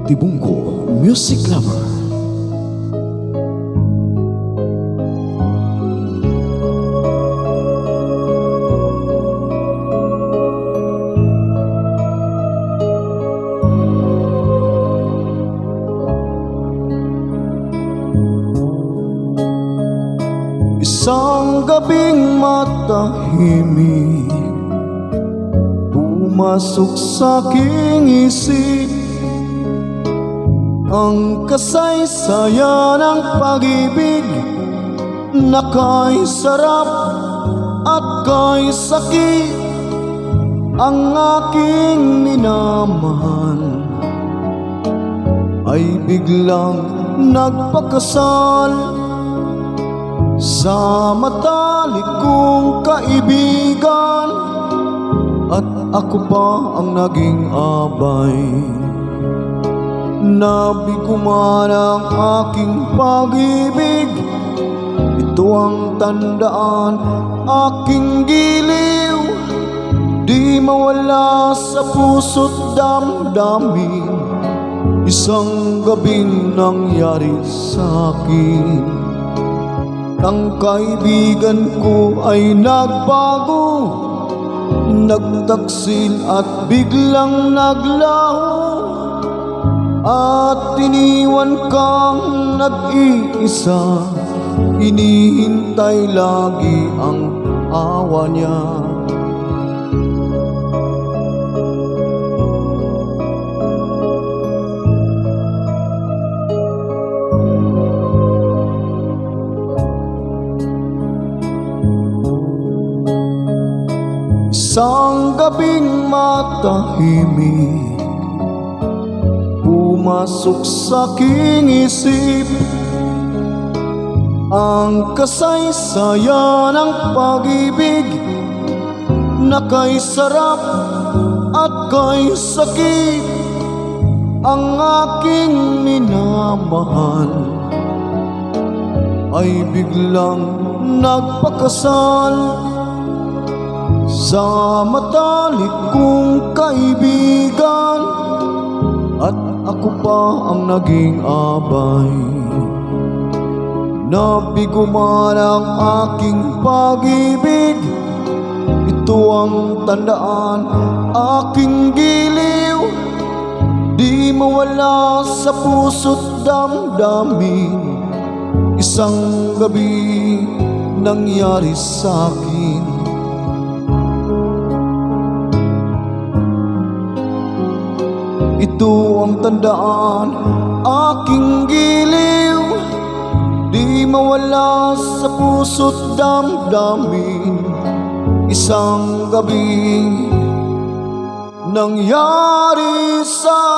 Tibungko Music Lover. Isang gabing matahimik, pumasok sa aking isip ang kasaysayan ng pag-ibig na kay sarap at kay sakit. Ang aking minamahal ay biglang nagpakasal sa matalik kong kaibigan, at ako pa ang naging abay. Nabigo man ang aking pag-ibig, ito ang tandaan, aking giliw. Di mawala sa puso't damdamin, isang gabing nangyari sa akin. Ang kaibigan ko ay nagbago, nagtaksil at biglang naglaho, at iniwan kang nag-iisa. Inihintay lagi ang awa niya. Isang gabing matahimik, pumasok sa aking isip ang kasaysayan ng pag-ibig na kay sarap at kay sakit. Ang aking minamahal ay biglang nagpakasal sa matalik kong kaibigan, at ako pa ang naging abay. Nabigo man ang aking pag-ibig, ito ang tandaan, aking giliw. Di mawala sa puso't damdamin, isang gabi nangyari sa akin. Ito ang tandaan, aking giliw. Di mawala sa puso't damdamin, isang gabi nangyari sa